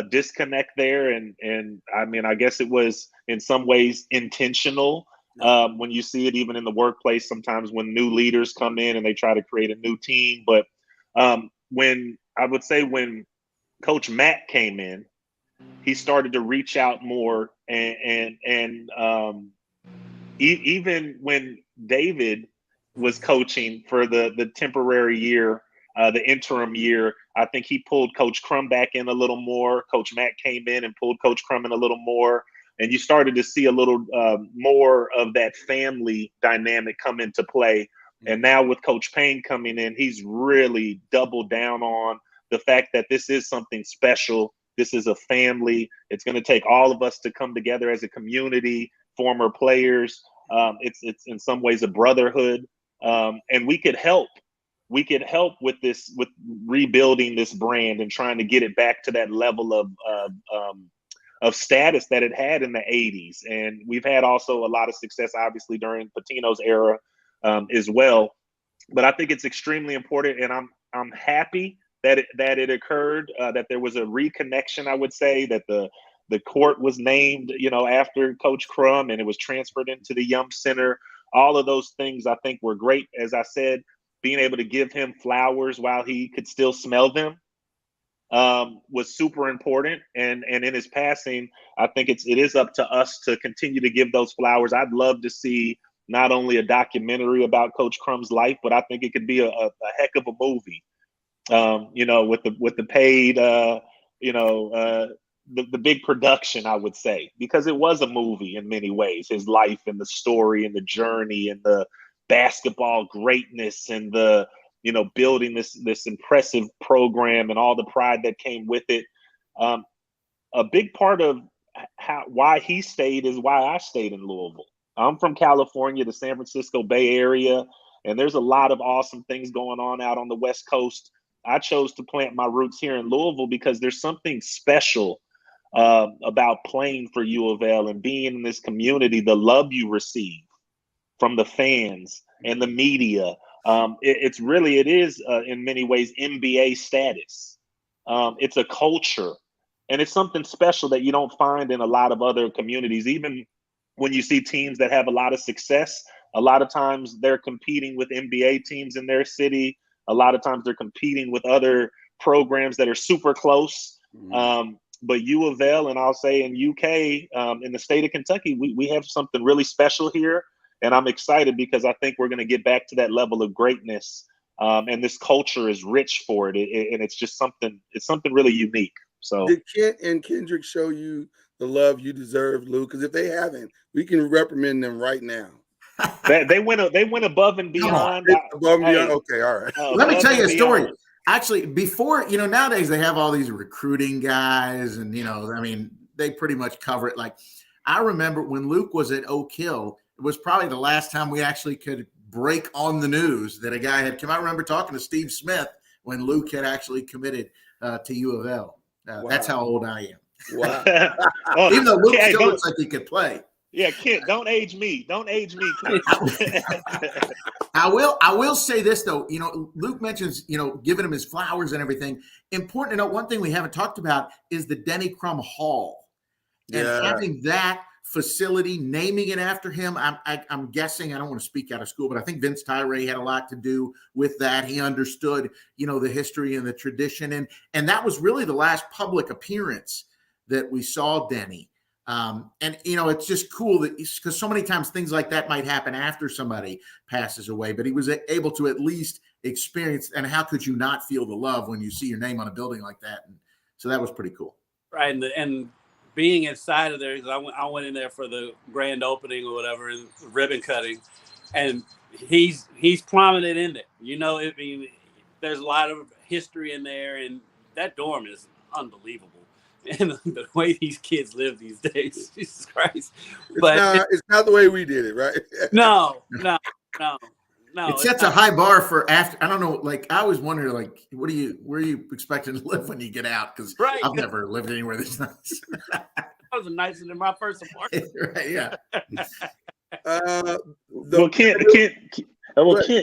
disconnect there, and I guess it was in some ways intentional. When you see it even in the workplace, sometimes when new leaders come in and they try to create a new team. But when Coach Matt came in, he started to reach out more, and even when David was coaching for the temporary year, the interim year, I think he pulled Coach Crum back in a little more. Coach Matt came in and pulled Coach Crum in a little more. And you started to see a little more of that family dynamic come into play. And now with Coach Payne coming in, he's really doubled down on the fact that this is something special. This is a family. It's going to take all of us to come together as a community, former players. It's in some ways a brotherhood. And we could help. We could help with this, with rebuilding this brand and trying to get it back to that level of status that it had in the 80s. And we've had also a lot of success, obviously, during Pitino's era as well. But I think it's extremely important, and I'm happy that it occurred, that there was a reconnection, I would say, that the court was named, after Coach Crum, and it was transferred into the Yum Center. All of those things I think were great. As I said, being able to give him flowers while he could still smell them was super important. And in his passing, I think it is up to us to continue to give those flowers. I'd love to see not only a documentary about Coach Crum's life, but I think it could be a heck of a movie, with the paid, the big production, I would say, because it was a movie in many ways, his life and the story and the journey and the basketball greatness and the, building this impressive program and all the pride that came with it. A big part of why he stayed is why I stayed in Louisville. I'm from California, the San Francisco Bay Area, and there's a lot of awesome things going on out on the West Coast. I chose to plant my roots here in Louisville because there's something special about playing for U of L and being in this community, the love you receive from the fans and the media. It is in many ways NBA status. It's a culture, and it's something special that you don't find in a lot of other communities. Even when you see teams that have a lot of success, a lot of times they're competing with NBA teams in their city. A lot of times they're competing with other programs that are super close. But U of L, and I'll say in UK, in the state of Kentucky, we have something really special here. And I'm excited because I think we're going to get back to that level of greatness. And this culture is rich for it. And it's just something really unique. So
did Kent and Kendrick show you the love you deserve, Lou? Because if they haven't, we can reprimand them right now.
they went above and beyond.
Above and beyond? Okay, all right.
Let me tell you a story. Actually, before, nowadays they have all these recruiting guys and, I mean, they pretty much cover it. Like, I remember when Luke was at Oak Hill, it was probably the last time we actually could break on the news that a guy had come. I remember talking to Steve Smith when Luke had actually committed to U of L.
Wow.
That's how old I am.
Wow.
Even though Luke still looks like he could play.
Yeah, Kent, don't age me. Don't age me.
I will say this though, Luke mentions, giving him his flowers and everything. Important to note, one thing we haven't talked about is the Denny Crum Hall. And having that facility, naming it after him, I'm guessing, I don't want to speak out of school, but I think Vince Tyree had a lot to do with that. He understood, the history and the tradition. And that was really the last public appearance that we saw Denny. And it's just cool that because so many times things like that might happen after somebody passes away, but he was able to at least experience. And how could you not feel the love when you see your name on a building like that? And so that was pretty cool.
Right. And being inside of there, because I went in there for the grand opening or whatever, and ribbon cutting, and he's prominent in there. I mean, there's a lot of history in there, and that dorm is unbelievable. And the way these kids live these days, Jesus Christ! But
it's not the way we did it, right?
No.
It sets a high bar for after. I don't know. Like, I always wonder, like, where are you expecting to live when you get out? Because I've never lived anywhere this nice.
That was nicer than my first apartment.
Right? Yeah.
Kent,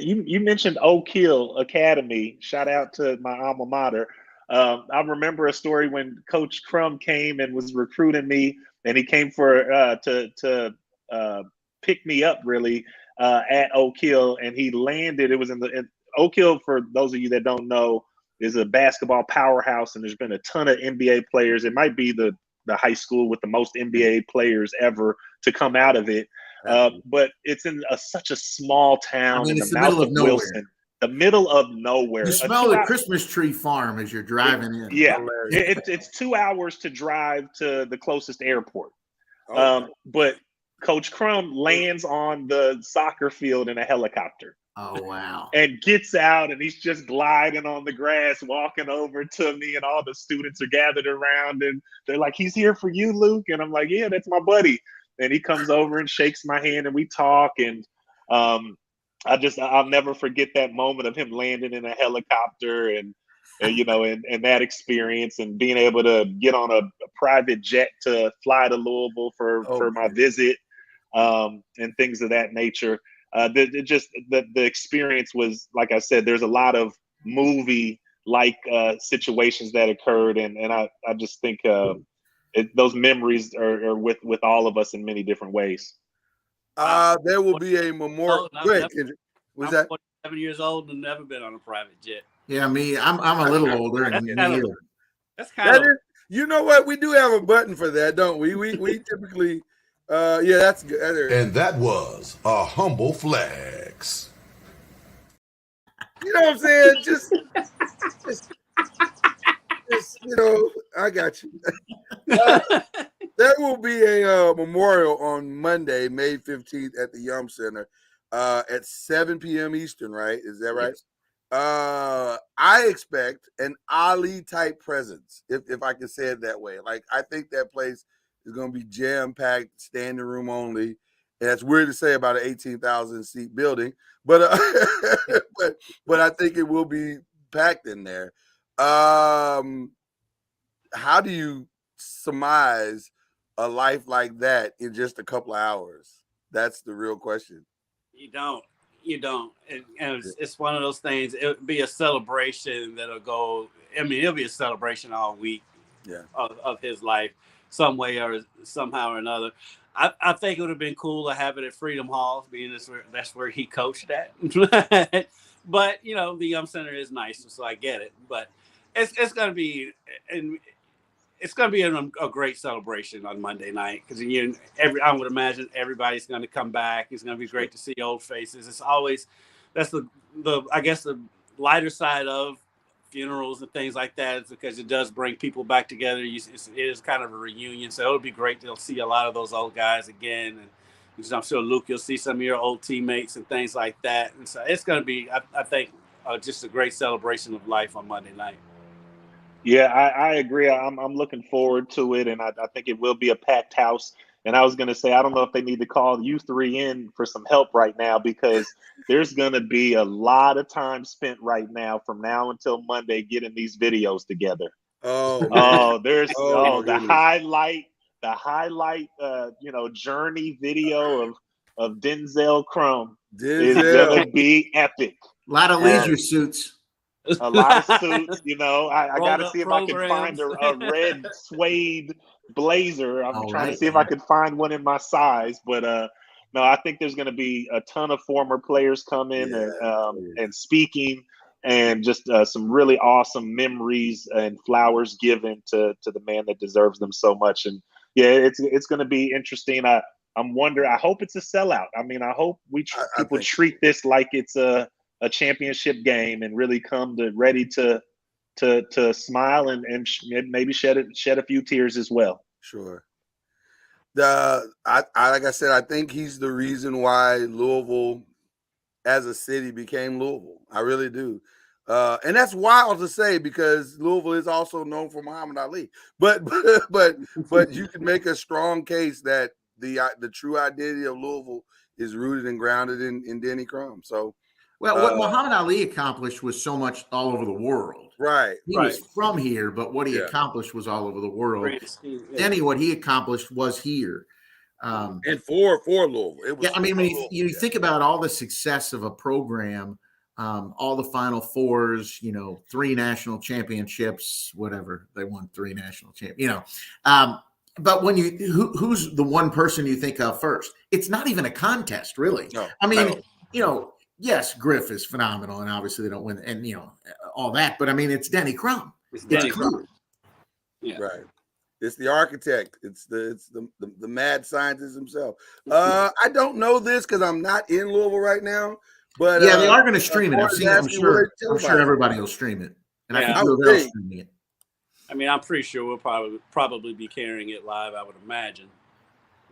you mentioned Oak Hill Academy. Shout out to my alma mater. I remember a story when Coach Crum came and was recruiting me, and he came to pick me up really at Oak Hill, and he landed. It was in Oak Hill. For those of you that don't know, is a basketball powerhouse, and there's been a ton of NBA players. It might be the high school with the most NBA players ever to come out of it. But it's in such a small town in the mouth of Wilson. The middle of nowhere.
You smell the Christmas tree farm as you're driving in.
Yeah, it's 2 hours to drive to the closest airport. But Coach Crum lands on the soccer field in a helicopter.
Oh, wow.
And gets out, and he's just gliding on the grass, walking over to me, and all the students are gathered around, and they're like, "He's here for you, Luke." And I'm like, "Yeah, that's my buddy." And he comes over and shakes my hand, and we talk, and I'll never forget that moment of him landing in a helicopter and that experience, and being able to get on a private jet to fly to Louisville for my visit, and things of that nature. The experience was, like I said, there's a lot of movie like situations that occurred, and I just think those memories are with all of us in many different ways.
There will be a memorial.
I'm 47 years old and never been on a private jet.
Yeah, me. I'm a little older.
That's kind of.
You know what? We do have a button for that, don't we? We typically. Yeah, that's good.
And that was a humble flex.
You know what I'm saying? Just I got you. There will be a memorial on Monday, May 15th at the Yum Center at 7 p.m. Eastern, right? Is that right? Yes. I expect an Ali-type presence, if I can say it that way. Like, I think that place is going to be jam-packed, standing room only. And that's weird to say about an 18,000-seat building, but but I think it will be packed in there. How do you surmise a life like that in just a couple of hours? That's the real question.
You don't. And it's one of those things. It would be a celebration that'll go. I mean, it'll be a celebration all week.
Yeah.
Of his life, some way or somehow or another. I think it would have been cool to have it at Freedom Hall, being that's where he coached at. But the Yum Center is nice, so I get it. But it's going to be, and it's going to be a great celebration on Monday night because I would imagine everybody's going to come back. It's going to be great to see old faces. It's always that's the I guess the lighter side of funerals and things like that is because it does bring people back together. It is kind of a reunion, so it'll be great to see a lot of those old guys again. And I'm sure, Luke, you'll see some of your old teammates and things like that. And so it's going to be, I think, just a great celebration of life on Monday night.
Yeah, I agree. I'm looking forward to it, and I think it will be a packed house. And I was going to say, I don't know if they need to call you three in for some help right now because there's going to be a lot of time spent right now from now until Monday getting these videos together. The highlight, journey video of Denzel Crum is going to be epic.
A lot of leisure suits.
A lot of suits, I got to see if I can find a red suede blazer. I'm trying to see if I could find one in my size, but no, I think there's going to be a ton of former players come in and speaking, and just some really awesome memories and flowers given to the man that deserves them so much. And yeah, it's going to be interesting. I'm wondering. I hope it's a sellout. I mean, I hope people treat this like it's a championship game and really come ready to smile and maybe shed a few tears as well.
Sure. Like I said, I think he's the reason why Louisville as a city became Louisville. I really do. And that's wild to say because Louisville is also known for Muhammad Ali. But you can make a strong case that the true identity of Louisville is rooted and grounded in Denny Crum. So
well, what Muhammad Ali accomplished was so much all over the world.
Right.
He was from here, but what he accomplished was all over the world. Denny, what he accomplished was here.
And for Louisville. It was
when you think about all the success of a program, all the Final Fours, 3 national championships, whatever. They won 3 national championships, but when who's the one person you think of first? It's not even a contest, really.
No,
I mean, yes, Griff is phenomenal, and obviously they don't win, and all that. But I mean, it's Denny Crum.
It's Denny Crum.
Yeah, right. It's the architect. It's the mad scientist himself. I don't know this because I'm not in Louisville right now. But
yeah, they are going to stream it. I'm sure everybody will stream it, and I think they'll stream it.
I mean, I'm pretty sure we'll probably be carrying it live. I would imagine.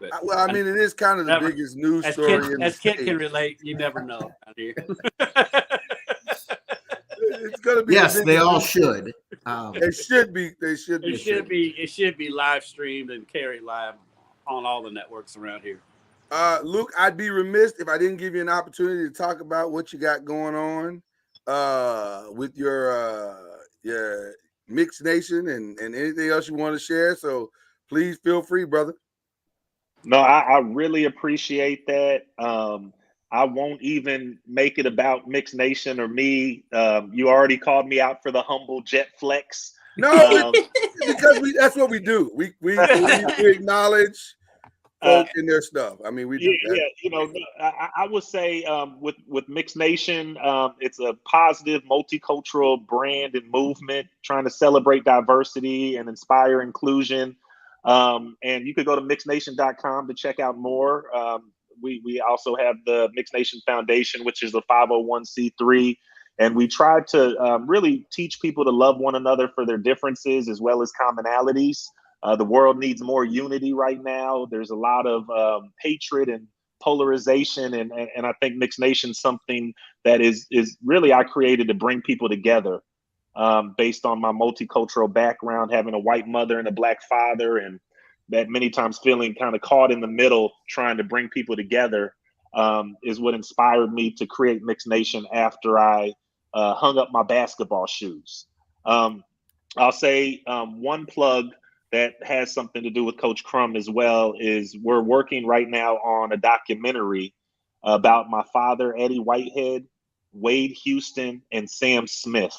But,
well, I mean, it is kind of the biggest news story.
As Kent can relate, you never know out here.
It's going to be.
Yes, they all should.
It should be.
It should be live streamed and carried live on all the networks around here.
Luke, I'd be remiss if I didn't give you an opportunity to talk about what you got going on with your Mixed Nation and anything else you want to share. So please feel free, brother.
No, I really appreciate that. I won't even make it about Mixed Nation or me. You already called me out for the humble jet flex.
No, because that's what we do. We acknowledge folk in their stuff. I mean, we do that.
I would say with Mixed Nation, it's a positive multicultural brand and movement trying to celebrate diversity and inspire inclusion. And you could go to mixednation.com to check out more. We also have the Mixed Nation Foundation, which is the 501c3. And we try to really teach people to love one another for their differences as well as commonalities. The world needs more unity right now. There's a lot of hatred and polarization. And I think Mixed Nation is something that is really I created to bring people together based on my multicultural background, having a white mother and a black father, and that many times feeling kind of caught in the middle, trying to bring people together is what inspired me to create Mixed Nation after I hung up my basketball shoes. I'll say one plug that has something to do with Coach Crum as well is we're working right now on a documentary about my father, Eddie Whitehead, Wade Houston, and Sam Smith.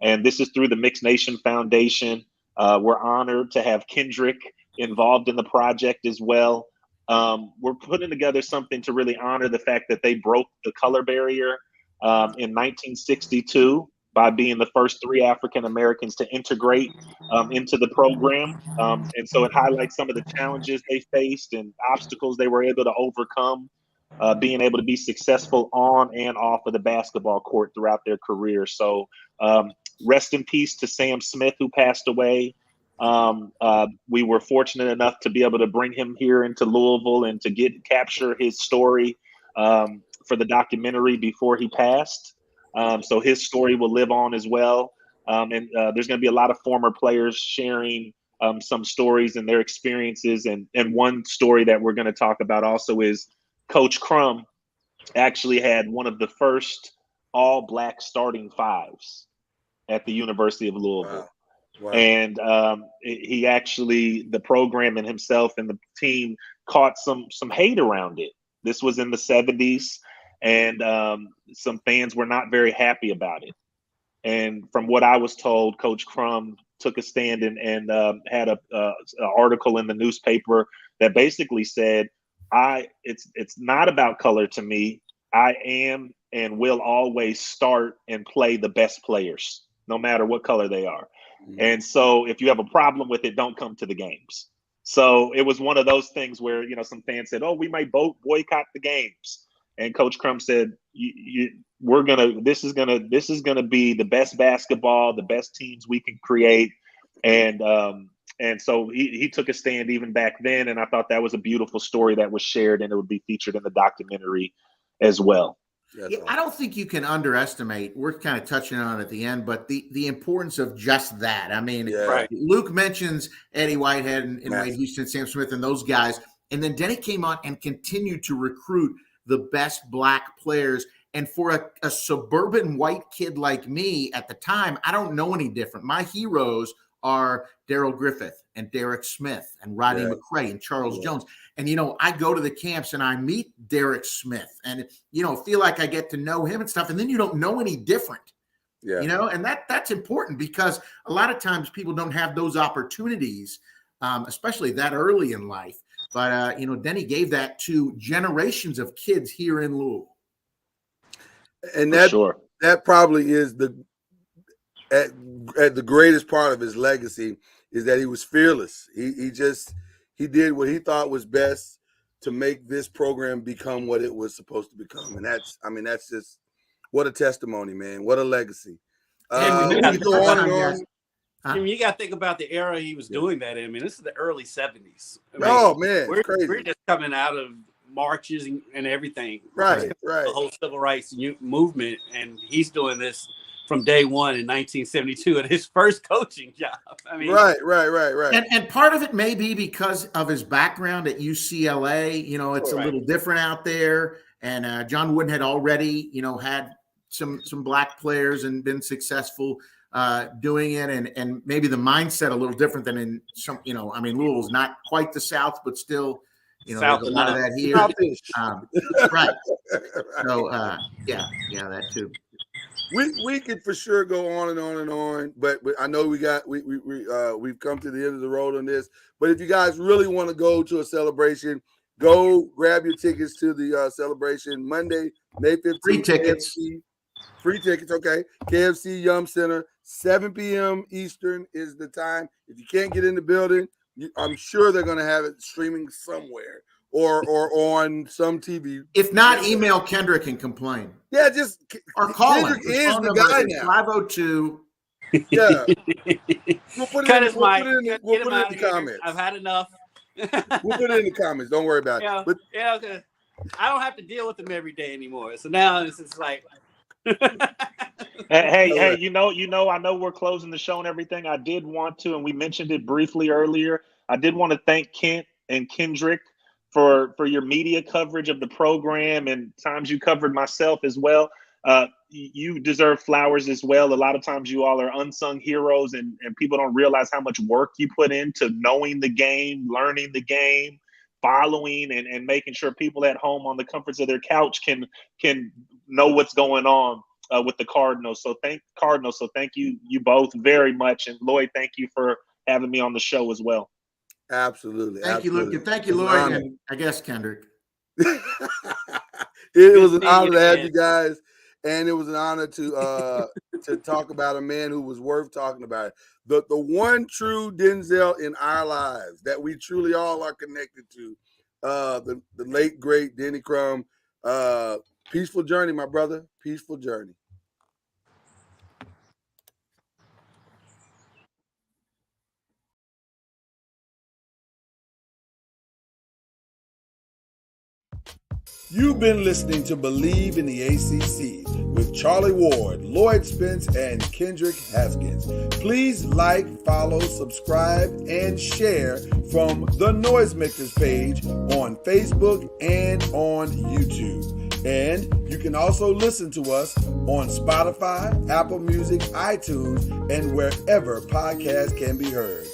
And this is through the Mixed Nation Foundation. We're honored to have Kendrick involved in the project as well. We're putting together something to really honor the fact that they broke the color barrier in 1962 by being the first 3 African Americans to integrate into the program. And so it highlights some of the challenges they faced and obstacles they were able to overcome, being able to be successful on and off of the basketball court throughout their career. So rest in peace to Sam Smith, who passed away. We were fortunate enough to be able to bring him here into Louisville and to capture his story for the documentary before he passed. So his story will live on as well. And there's going to be a lot of former players sharing some stories and their experiences. And one story that we're going to talk about also is Coach Crum actually had one of the first all-black starting fives at the University of Louisville.
Wow. Wow.
And he actually, the program and himself and the team caught some hate around it. This was in the 70s, and some fans were not very happy about it. And from what I was told, Coach Crum took a stand and had an article in the newspaper that basically said, it's not about color to me. I am and will always start and play the best players, no matter what color they are. And so if you have a problem with it, don't come to the games. So it was one of those things where, some fans said, oh, we might boycott the games. And Coach Crum said, this is gonna be the best basketball, the best teams we can create. And so he took a stand even back then. And I thought that was a beautiful story that was shared, and it would be featured in the documentary as well.
Yeah, I don't think you can underestimate, we're kind of touching on it at the end, but the importance of just that. I mean,
Right.
Luke mentions Eddie Whitehead and Wade Houston, Sam Smith, and those guys. And then Denny came on and continued to recruit the best black players. And for a suburban white kid like me at the time, I don't know any different. My heroes are Daryl Griffith and Derek Smith and Rodney McCray and Charles Jones. And, I go to the camps and I meet Derek Smith and, feel like I get to know him and stuff. And then you don't know any different, and that's important, because a lot of times people don't have those opportunities, especially that early in life. But, Denny gave that to generations of kids here in Louisville.
And that probably is at the greatest part of his legacy, is that he was fearless. He did what he thought was best to make this program become what it was supposed to become. And that's just, what a testimony, man. What a legacy.
You got to think about the era he was doing that in. I mean, this is the early 70s.
We're crazy.
We're just coming out of marches and everything.
Right.
The whole civil rights movement. And he's doing this from day one in 1972 at his first coaching job. I mean,
right.
And part of it may be because of his background at UCLA. It's a little different out there. And John Wooden had already, had some black players and been successful doing it. And maybe the mindset a little different than in some, Louisville's not quite the South, but still, there's a lot of that here. Right. So, that too.
We could for sure go on and on and on, but I know we've come to the end of the road on this. But if you guys really want to go to a celebration, go grab your tickets to the celebration Monday, May 15th.
Free tickets.
Free tickets, okay. KFC Yum Center, 7 p.m. Eastern is the time. If you can't get in the building, I'm sure they're going to have it streaming somewhere or on some TV.
If not, email Kendrick and complain.
Yeah, just
or call
Kendrick
him.
Is the guy now.
502.
Yeah. We'll put it in the comments.
I've had enough.
We'll put it in the comments. Don't worry about it. But,
okay. I don't have to deal with them every day anymore. So now it's just like.
hey, I know we're closing the show and everything. I did want to, and we mentioned it briefly earlier, I did want to thank Kent and Kendrick for your media coverage of the program, and times you covered myself as well. You deserve flowers as well. A lot of times you all are unsung heroes, and people don't realize how much work you put into knowing the game, learning the game, following, and making sure people at home on the comforts of their couch can know what's going on with the Cardinals. So thank you both very much. And Lloyd, thank you for having me on the show as well.
Absolutely.
Thank you, Luke. And thank you, Lloyd. And I guess Kendrick.
It was an honor to have you guys. and it was an honor to talk about a man who was worth talking about. The one true Denzel in our lives that we truly all are connected to, the late great Denny Crum. Peaceful journey, my brother. Peaceful journey.
You've been listening to Believe in the ACC with Charlie Ward, Lloyd Spence, and Kendrick Haskins. Please like, follow, subscribe, and share from the Noisemakers page on Facebook and on YouTube. And you can also listen to us on Spotify, Apple Music, iTunes, and wherever podcasts can be heard.